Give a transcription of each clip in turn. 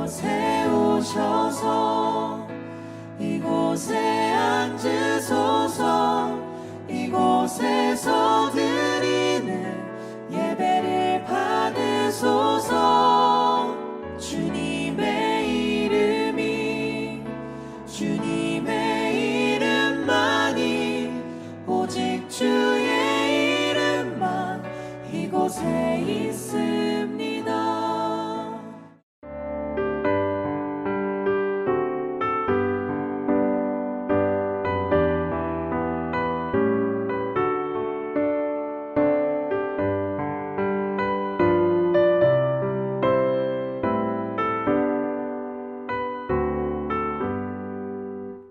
이곳에 오셔서 이곳에 앉으소서. 이곳에서 드리는 예배를 받으소서. 주님의 이름만이 오직 주의 이름만 이곳에 있습니다.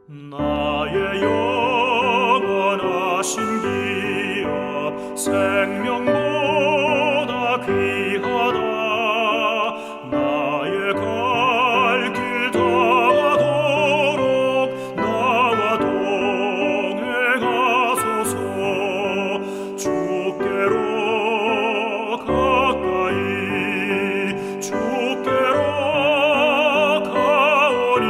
나의 영원하신 기업 생명보다 귀하다. 나의 갈 길 다가도록 나와 동행하소서. 주께로 가까이 주께로 가오니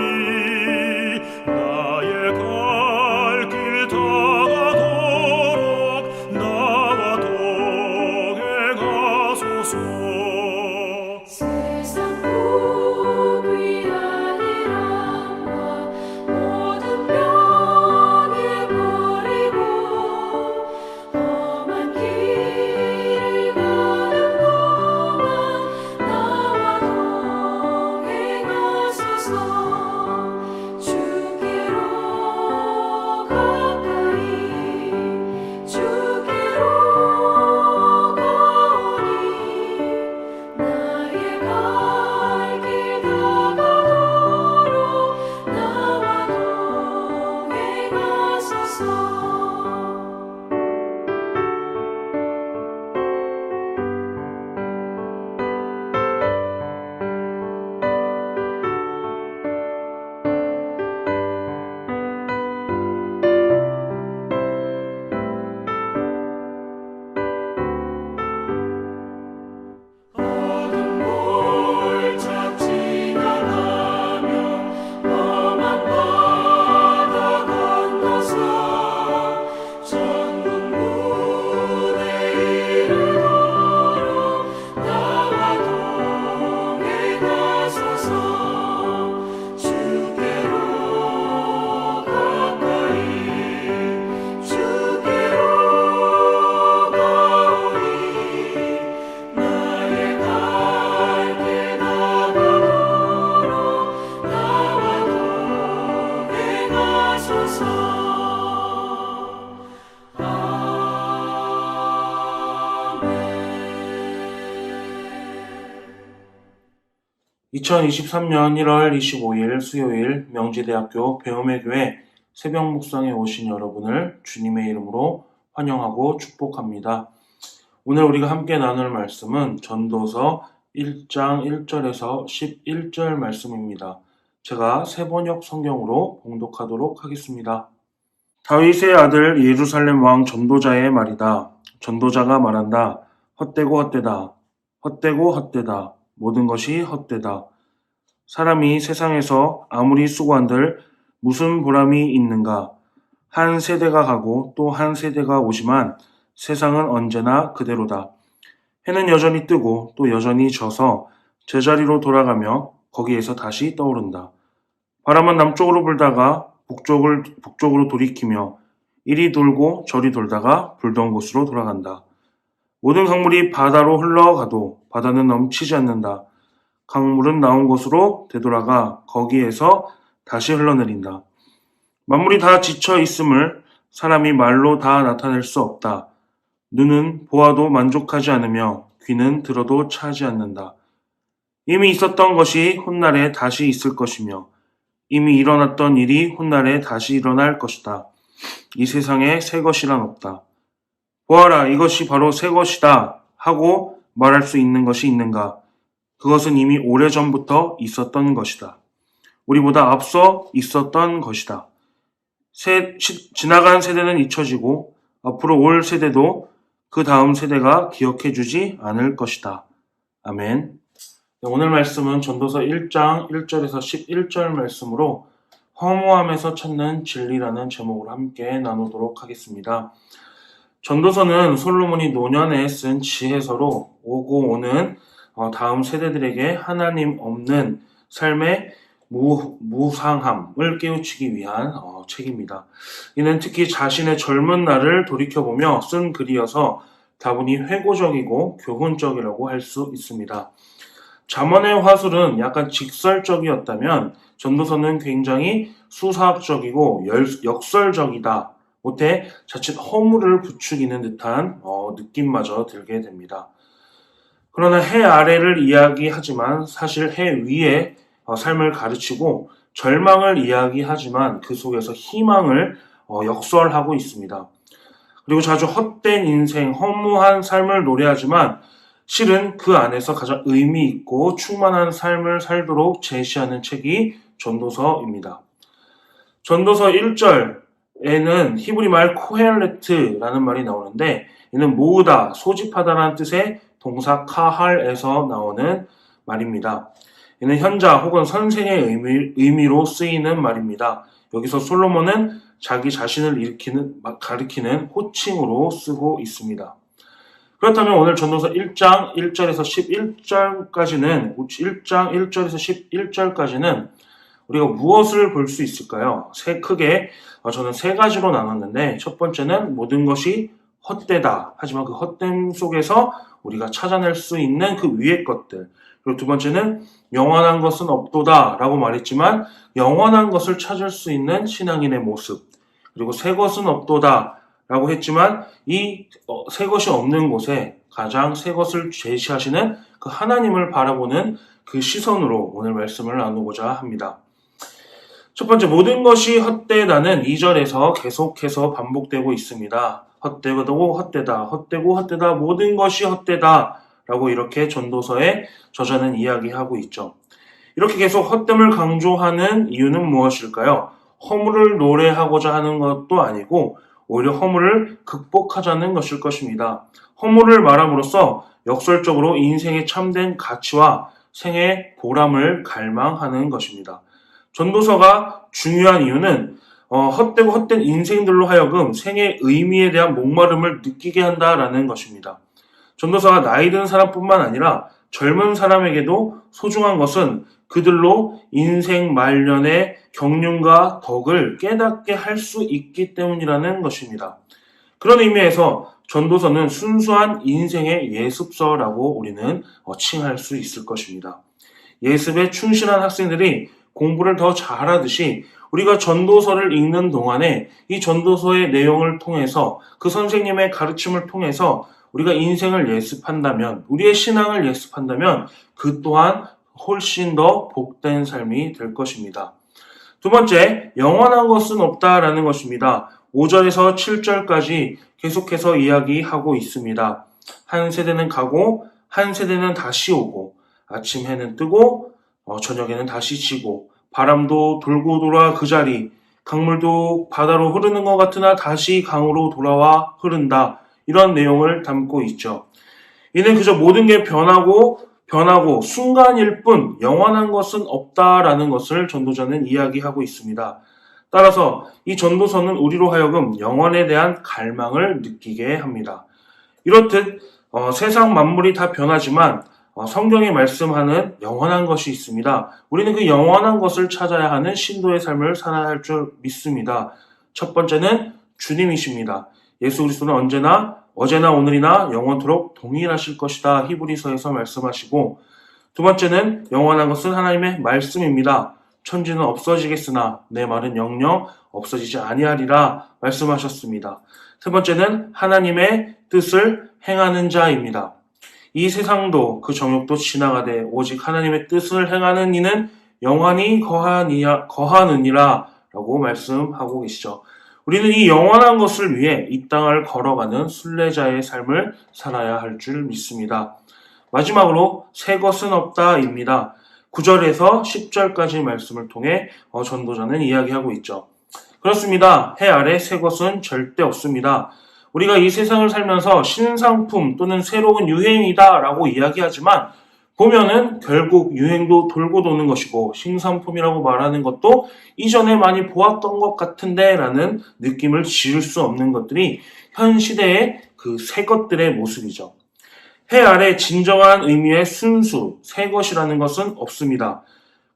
나의 갈 길 다가도록 나와 동행하소서. 세상 복 위한 이람과 모든 명예 버리고 험한 길을 가는 동안 나와 동행하소서. 주께로 가까이 주께로 가오니 나의 갈 길 다가도록 나와 동행하소서. 어둠 골짝 지나가며 험한 바다 건너서 천국 문에 이르도록 나와 동행하소서. 주께로 가까이 주께로 가오니 나의 갈 길 다가도록 나와 동행하소서. 아멘. 2023년 1월 25일 수요일 명지대학교 배움의 교회 새벽 묵상에 오신 여러분을 주님의 이름으로 환영하고 축복합니다. 오늘 우리가 함께 나눌 말씀은 전도서 1장 1절에서 11절 말씀입니다. 제가 새번역 성경으로 봉독하도록 하겠습니다. 다윗의 아들 예루살렘 왕 전도자의 말이다. 전도자가 말한다. 헛되고 헛되다. 헛되고 헛되다. 모든 것이 헛되다. 사람이 세상에서 아무리 수고한들 무슨 보람이 있는가. 한 세대가 가고 또 한 세대가 오지만 세상은 언제나 그대로다. 해는 여전히 뜨고 또 여전히 져서 제자리로 돌아가며 거기에서 다시 떠오른다. 바람은 남쪽으로 불다가 북쪽으로 돌이키며 이리 돌고 저리 돌다가 불던 곳으로 돌아간다. 모든 강물이 바다로 흘러가도 바다는 넘치지 않는다. 강물은 나온 곳으로 되돌아가 거기에서 다시 흘러내린다. 만물이 다 지쳐 있음을 사람이 말로 다 나타낼 수 없다. 눈은 보아도 만족하지 않으며 귀는 들어도 차지 않는다. 이미 있었던 것이 훗날에 다시 있을 것이며 이미 일어났던 일이 훗날에 다시 일어날 것이다. 이 세상에 새 것이란 없다. 보아라, 이것이 바로 새 것이다 하고 말할 수 있는 것이 있는가? 그것은 이미 오래전부터 있었던 것이다. 우리보다 앞서 있었던 것이다. 지나간 세대는 잊혀지고 앞으로 올 세대도 그 다음 세대가 기억해주지 않을 것이다. 아멘. 오늘 말씀은 전도서 1장 1절에서 11절 말씀으로 허무함에서 찾는 진리라는 제목으로 함께 나누도록 하겠습니다. 전도서는 솔로몬이 노년에 쓴 지혜서로 오고 오는 다음 세대들에게 하나님 없는 삶의 무상함을 깨우치기 위한 책입니다. 이는 특히 자신의 젊은 날을 돌이켜보며 쓴 글이어서 다분히 회고적이고 교훈적이라고 할 수 있습니다. 잠언의 화술은 약간 직설적이었다면 전도서는 굉장히 수사학적이고 역설적이다. 못해 자칫 허물을 부추기는 듯한 느낌마저 들게 됩니다. 그러나 해 아래를 이야기하지만 사실 해 위의 삶을 가르치고 절망을 이야기하지만 그 속에서 희망을 역설하고 있습니다. 그리고 자주 헛된 인생, 허무한 삶을 노래하지만 실은 그 안에서 가장 의미 있고 충만한 삶을 살도록 제시하는 책이 전도서입니다. 전도서 1절에는 히브리 말 코헬레트라는 말이 나오는데 이는 모으다, 소집하다라는 뜻의 동사 카할에서 나오는 말입니다. 이는 현자 혹은 선생의 의미로 쓰이는 말입니다. 여기서 솔로몬은 자기 자신을 가리키는 호칭으로 쓰고 있습니다. 그렇다면 오늘 전도서 1장 1절에서 11절까지는 1장 1절에서 11절까지는 우리가 무엇을 볼 수 있을까요? 크게 저는 세 가지로 나눴는데 첫 번째는 모든 것이 헛되다. 하지만 그 헛됨 속에서 우리가 찾아낼 수 있는 그 위의 것들. 그리고 두 번째는 영원한 것은 없도다 라고 말했지만 영원한 것을 찾을 수 있는 신앙인의 모습. 그리고 새 것은 없도다 라고 했지만 이 새 것이 없는 곳에 가장 새 것을 제시하시는 그 하나님을 바라보는 그 시선으로 오늘 말씀을 나누고자 합니다. 첫 번째, 모든 것이 헛되다는 2절에서 계속해서 반복되고 있습니다. 헛되고 헛되다, 헛되고 헛되다, 모든 것이 헛되다 라고 이렇게 전도서의 저자는 이야기하고 있죠. 이렇게 계속 헛됨을 강조하는 이유는 무엇일까요? 허물을 노래하고자 하는 것도 아니고 오히려 허물을 극복하자는 것일 것입니다. 허물을 말함으로써 역설적으로 인생의 참된 가치와 생의 보람을 갈망하는 것입니다. 전도서가 중요한 이유는 헛되고 헛된 인생들로 하여금 생의 의미에 대한 목마름을 느끼게 한다라는 것입니다. 전도서가 나이 든 사람뿐만 아니라 젊은 사람에게도 소중한 것은 그들로 인생 말년의 경륜과 덕을 깨닫게 할 수 있기 때문이라는 것입니다. 그런 의미에서 전도서는 순수한 인생의 예습서라고 우리는 칭할 수 있을 것입니다. 예습에 충실한 학생들이 공부를 더 잘하듯이 우리가 전도서를 읽는 동안에 이 전도서의 내용을 통해서 그 선생님의 가르침을 통해서 우리가 인생을 예습한다면, 우리의 신앙을 예습한다면 그 또한 훨씬 더 복된 삶이 될 것입니다. 두 번째, 영원한 것은 없다라는 것입니다. 5절에서 7절까지 계속해서 이야기하고 있습니다. 한 세대는 가고 한 세대는 다시 오고 아침 해는 뜨고 저녁에는 다시 지고 바람도 돌고 돌아 그 자리, 강물도 바다로 흐르는 것 같으나 다시 강으로 돌아와 흐른다. 이런 내용을 담고 있죠. 이는 그저 모든 게 변하고 순간일 뿐 영원한 것은 없다라는 것을 전도자는 이야기하고 있습니다. 따라서 이 전도서는 우리로 하여금 영원에 대한 갈망을 느끼게 합니다. 이렇듯 세상 만물이 다 변하지만 성경이 말씀하는 영원한 것이 있습니다. 우리는 그 영원한 것을 찾아야 하는 신도의 삶을 살아야 할 줄 믿습니다. 첫 번째는 주님이십니다. 예수 그리스도는 언제나 어제나 오늘이나 영원토록 동일하실 것이다. 히브리서에서 말씀하시고 두 번째는 영원한 것은 하나님의 말씀입니다. 천지는 없어지겠으나 내 말은 영영 없어지지 아니하리라 말씀하셨습니다. 세 번째는 하나님의 뜻을 행하는 자입니다. 이 세상도 그 정욕도 지나가되 오직 하나님의 뜻을 행하는 이는 영원히 거하느니라 라고 말씀하고 계시죠. 우리는 이 영원한 것을 위해 이 땅을 걸어가는 순례자의 삶을 살아야 할 줄 믿습니다. 마지막으로 새 것은 없다입니다. 9절에서 10절까지 말씀을 통해 전도자는 이야기하고 있죠. 그렇습니다. 해 아래 새 것은 절대 없습니다. 우리가 이 세상을 살면서 신상품 또는 새로운 유행이다 라고 이야기하지만 보면은 결국 유행도 돌고 도는 것이고 신상품이라고 말하는 것도 이전에 많이 보았던 것 같은데 라는 느낌을 지울 수 없는 것들이 현 시대의 그 새 것들의 모습이죠. 해 아래 진정한 의미의 순수, 새 것이라는 것은 없습니다.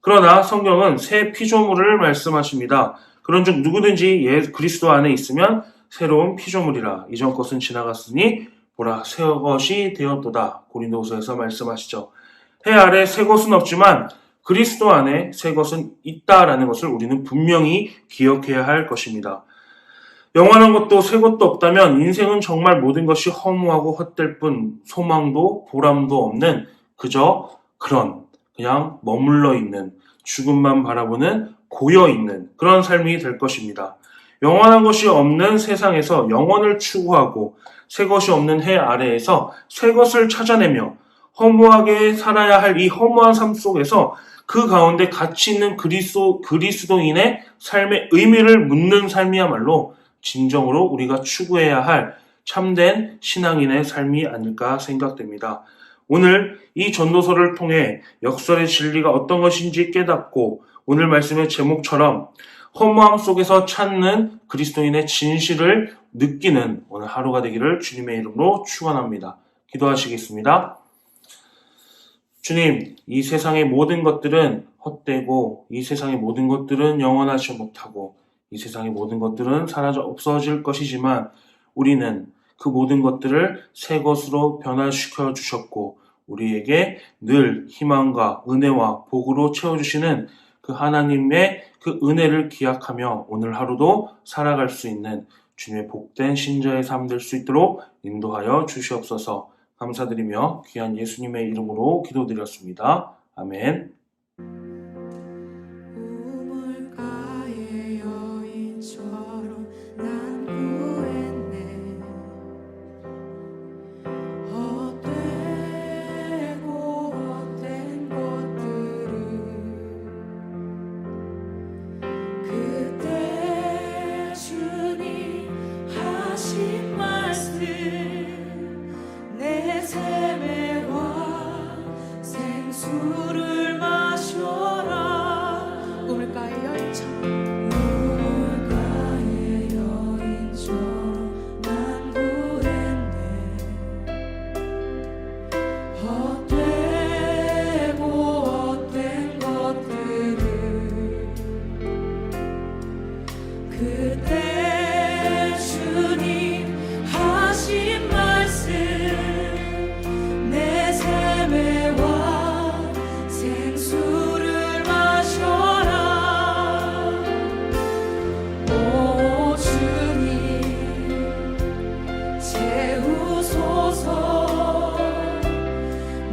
그러나 성경은 새 피조물을 말씀하십니다. 그런즉 누구든지 그리스도 안에 있으면 새로운 피조물이라. 이전 것은 지나갔으니 보라 새 것이 되었도다. 고린도후서에서 말씀하시죠. 해 아래 새 것은 없지만 그리스도 안에 새 것은 있다라는 것을 우리는 분명히 기억해야 할 것입니다. 영원한 것도 새 것도 없다면 인생은 정말 모든 것이 허무하고 헛될 뿐 소망도 보람도 없는 그저 그냥 머물러 있는 죽음만 바라보는 고여 있는 그런 삶이 될 것입니다. 영원한 것이 없는 세상에서 영원을 추구하고 새 것이 없는 해 아래에서 새 것을 찾아내며 허무하게 살아야 할 이 허무한 삶 속에서 그 가운데 가치 있는 그리스도인의 삶의 의미를 묻는 삶이야말로 진정으로 우리가 추구해야 할 참된 신앙인의 삶이 아닐까 생각됩니다. 오늘 이 전도서를 통해 역설의 진리가 어떤 것인지 깨닫고 오늘 말씀의 제목처럼 허무함 속에서 찾는 그리스도인의 진실을 느끼는 오늘 하루가 되기를 주님의 이름으로 축원합니다. 기도하시겠습니다. 주님, 이 세상의 모든 것들은 헛되고 이 세상의 모든 것들은 영원하지 못하고 이 세상의 모든 것들은 사라져 없어질 것이지만 우리는 그 모든 것들을 새 것으로 변화시켜 주셨고 우리에게 늘 희망과 은혜와 복으로 채워주시는 그 하나님의 그 은혜를 기약하며 오늘 하루도 살아갈 수 있는 주님의 복된 신자의 삶 될 수 있도록 인도하여 주시옵소서. 감사드리며 귀한 예수님의 이름으로 기도드렸습니다. 아멘. 우물가의 여인처럼 난 구했네. 헛되고 헛된 것들을 그때 주님 하신 말씀 내 샘에 와 생수를 마셔라. 우물가의 여인처럼 난 구했네. 헛되고 헛된 것들을 그때 주님 하신 말씀 내 샘에 와 생수를 마셔라. 오 주님 채우소서.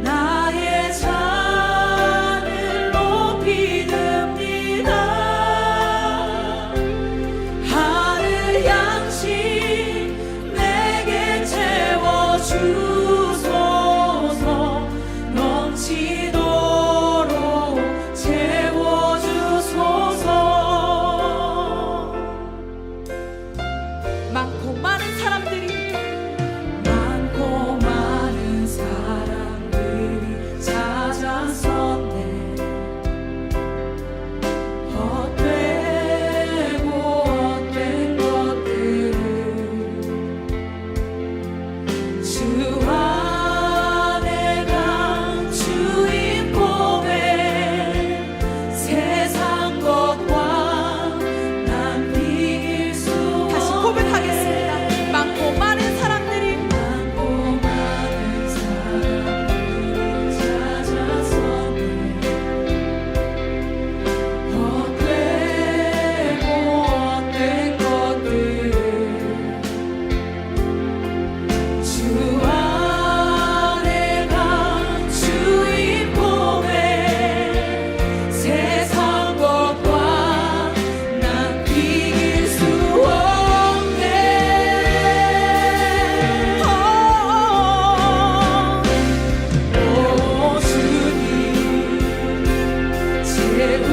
나의 잔을 높이 듭니다. 하늘 양식 내게 채워주소서. 넘치도록 채워주소서. 많고 많은 사람들이 찾아섰네. 헛되고 헛된 것들을 주 안에 간 주인 보배 세상 것과 난 비길 수 없네. 다시 고백하겠습니다. 많고 많은 사람들이 찾아섰네. 헛되고 헛된 것들을 주 안에 간 주인 보배 세상 것과 난 비길 수 없네. 오 주님 채우소서.